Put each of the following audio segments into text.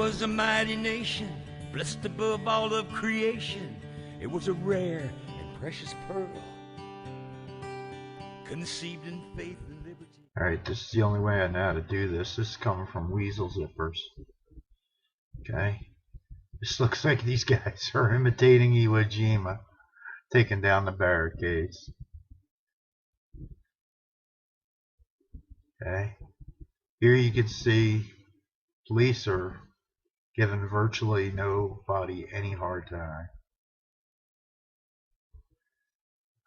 was a mighty nation, blessed above all of creation. It was a rare and precious pearl, conceived in faith and liberty. Alright, this is the only way I know how to do this. This is coming from Weasel Zippers. Okay. This looks like these guys are imitating Iwo Jima, taking down the barricades. Okay. Here you can see police are giving virtually nobody any hard time.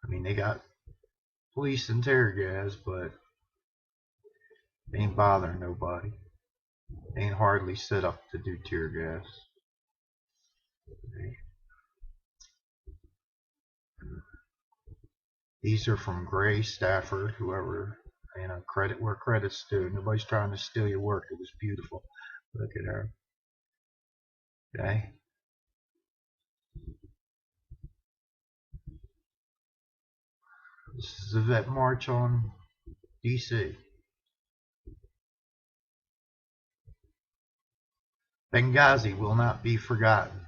I mean, they got police and tear gas, but they ain't bothering nobody. They ain't hardly set up to do tear gas. Okay. These are from Gray, Stafford, whoever, you know, credit where credit's due. Nobody's trying to steal your work. It was beautiful. Look at her. Okay. This is a vet march on DC. Benghazi will not be forgotten.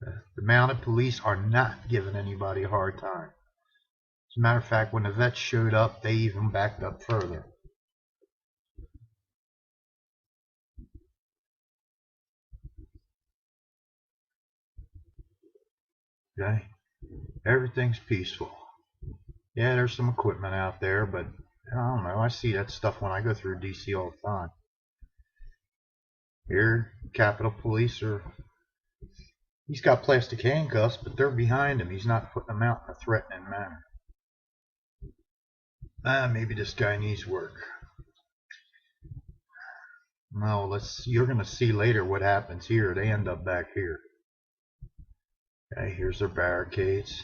The mounted police are not giving anybody a hard time. As a matter of fact, when the vets showed up, they even backed up further. Okay? Everything's peaceful. Yeah, there's some equipment out there, but I don't know. I see that stuff when I go through DC all the time. Here, Capitol Police are... He's got plastic handcuffs, but they're behind him. He's not putting them out in a threatening manner. Maybe this guy needs work. No, you're going to see later what happens here. They end up back here. Okay, here's their barricades.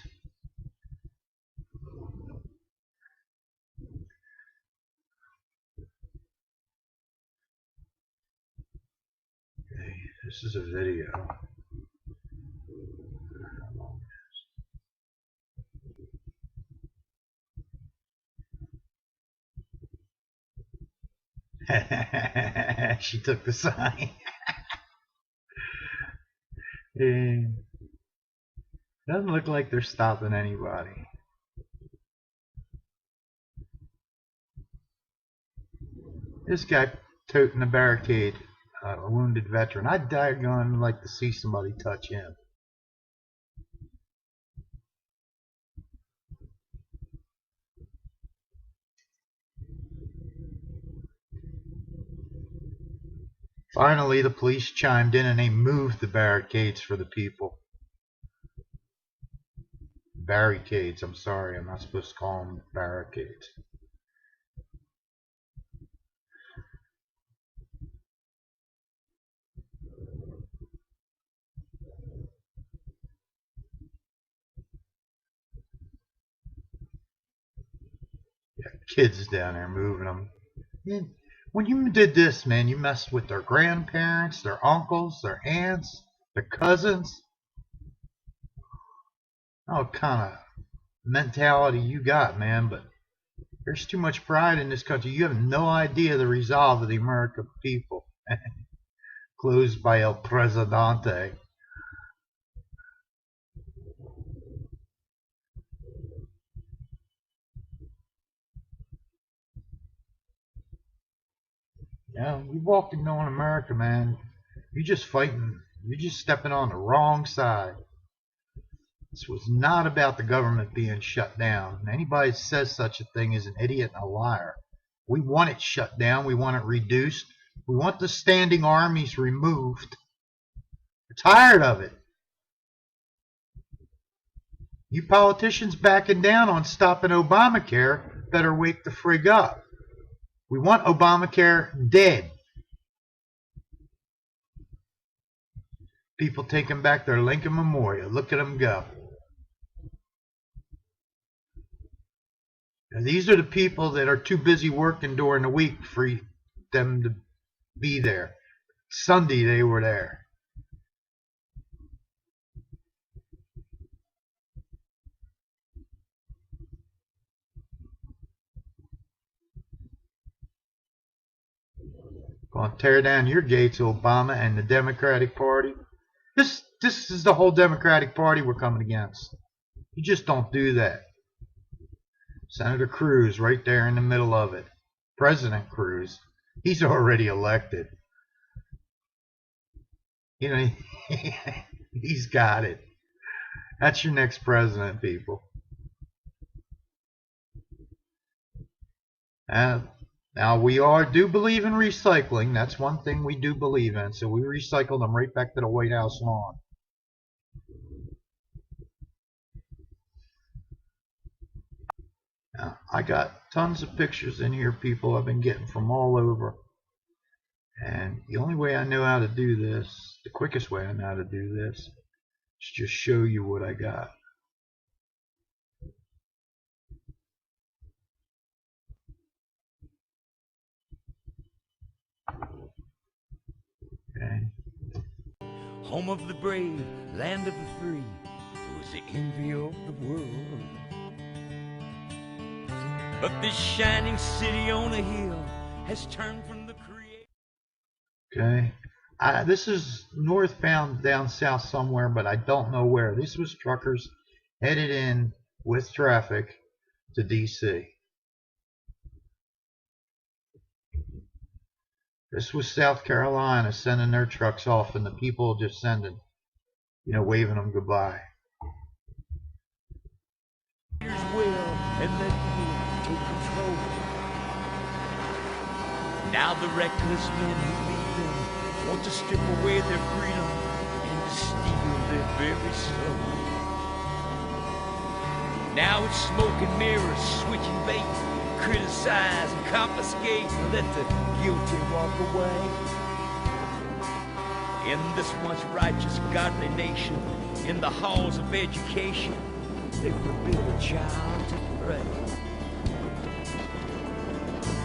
Okay, this is a video. She took the sign. Doesn't look like they're stopping anybody. This guy toting the barricade, a wounded veteran. I'd daggone like to see somebody touch him. Finally, the police chimed in and they moved the barricades for the people. Barricades, I'm sorry, I'm not supposed to call them barricades. Yeah, kids down there moving them. And when you did this, man, you messed with their grandparents, their uncles, their aunts, their cousins. What kind of mentality you got, man, but there's too much pride in this country. You have no idea the resolve of the American people. Closed by El Presidente. Yeah, you walk into America, man. You're just fighting. You're just stepping on the wrong side. This was not about the government being shut down. Anybody that says such a thing is an idiot and a liar. We want it shut down. We want it reduced. We want the standing armies removed. We're tired of it. You politicians backing down on stopping Obamacare better wake the frig up. We want Obamacare dead. People taking back their Lincoln Memorial. Look at them go. Now, these are the people that are too busy working during the week for them to be there. Sunday they were there. want to tear down your gates, Obama and the Democratic Party. This is the whole Democratic Party we're coming against. You just don't do that. Senator Cruz right there in the middle of it. President Cruz. He's already elected. You know, he's got it. That's your next president, people. Now we do believe in recycling. That's one thing we do believe in. So we recycle them right back to the White House lawn. Now, I got tons of pictures in here, people. I've been getting from all over. And the only way I know how to do this, the quickest way I know how to do this, is just show you what I got. Okay. Home of the brave, land of the free, it was the envy of the world. But this shining city on a hill has turned from the creator. Okay. This is northbound down south somewhere, but I don't know where. This was truckers headed in with traffic to D.C. This was South Carolina sending their trucks off, and the people just sending, waving them goodbye. Here's will and let me take control. Now the reckless men who lead them want to strip away their freedom and to steal their very soul. Now it's smoke and mirrors, switching baits, criticize and confiscate, and let the guilty walk away. In this once righteous, godly nation, in the halls of education, they forbid a child to pray.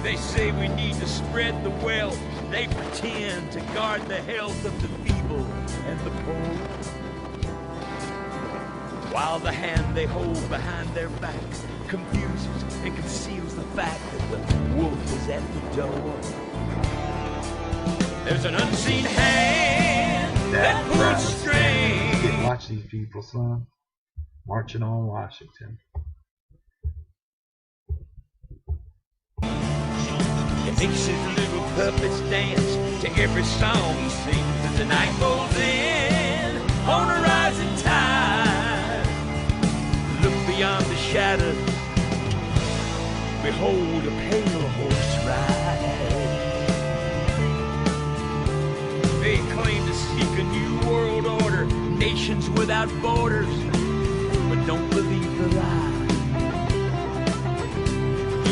They say we need to spread the wealth. They pretend to guard the health of the feeble and the poor, while the hand they hold behind their backs confuses and conceals the fact that the wolf is at the door. There's an unseen hand that pulls strings. Watch these people, son. Marching on Washington. It makes his little puppets dance to every song he sings as the night rolls in on a rising tide. Look beyond the shadows, behold a pale horse ride. They claim to seek a new world order, nations without borders, but don't believe the lie.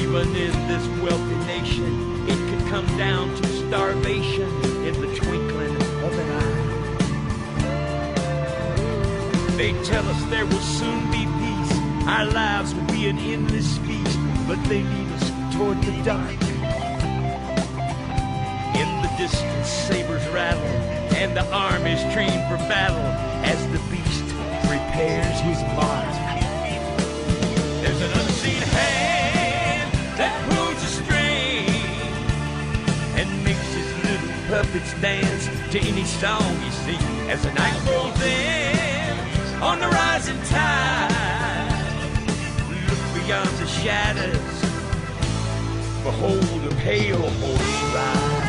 Even in this wealthy nation, it could come down to starvation in the twinkling of an eye. They tell us there will soon be peace, our lives will be an endless feast, but they lead us toward the dark. In the distance, sabers rattle, and the armies train for battle as the beast prepares his mark. There's an unseen hand that pulls a string and makes his little puppets dance to any song you sing as the night rolls in on the rising tide. Look beyond the shadows, behold a pale horse ride.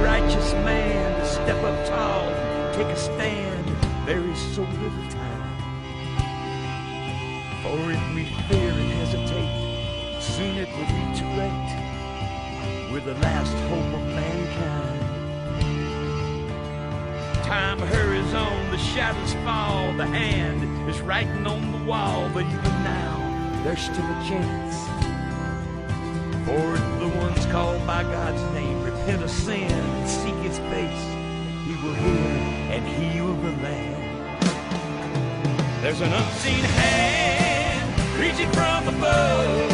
Righteous man to step up tall, take a stand. There is so little time, for if we fear and hesitate, soon it will be too late. We're the last hope of mankind. Time hurries on, the shadows fall, the hand is writing on the wall, but even now there's still a chance. For if the ones called by God's name repent of sin and seek his face, he will hear and heal the land. There's an unseen hand reaching from above,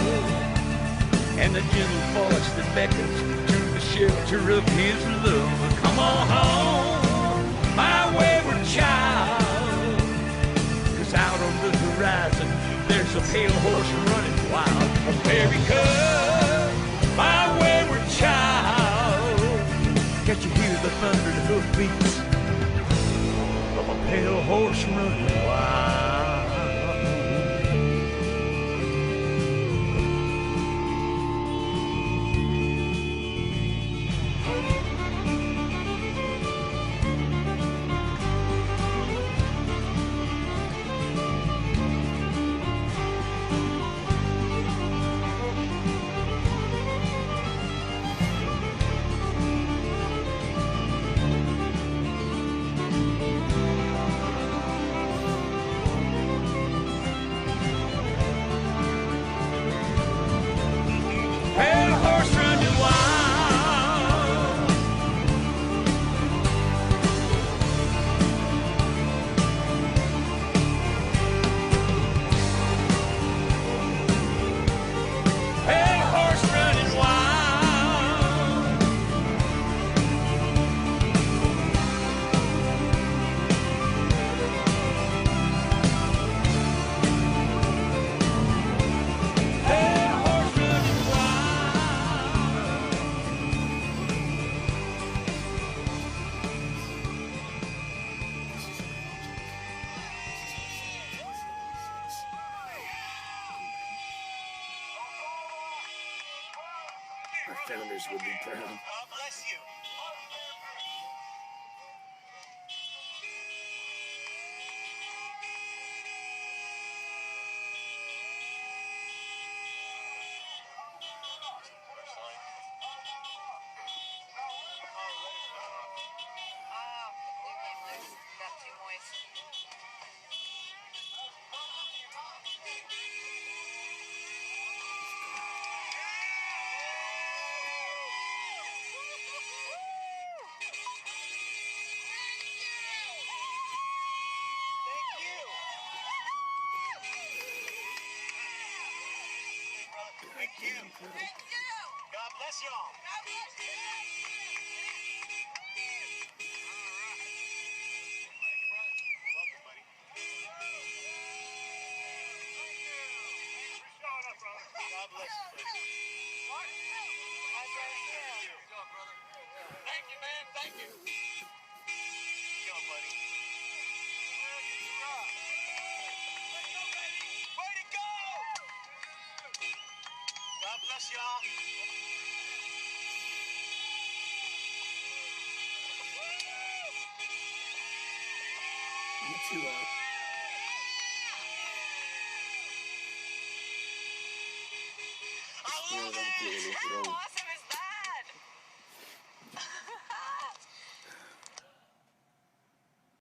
and the gentle voice that beckons to the shelter of his love. Come on home, my wayward child, 'cause out on the horizon there's a pale horse running wild. America, my wayward child, can't you hear the thundered hoofbeats of a pale horse running wild? Our founders would be proud. God bless you. Got too moist. Thank you. God bless y'all. Welcome, buddy. God bless you, buddy. Thank you, man. Thank you. Go, buddy. Way to go! God bless y'all. You too loud. I love it! Awesome.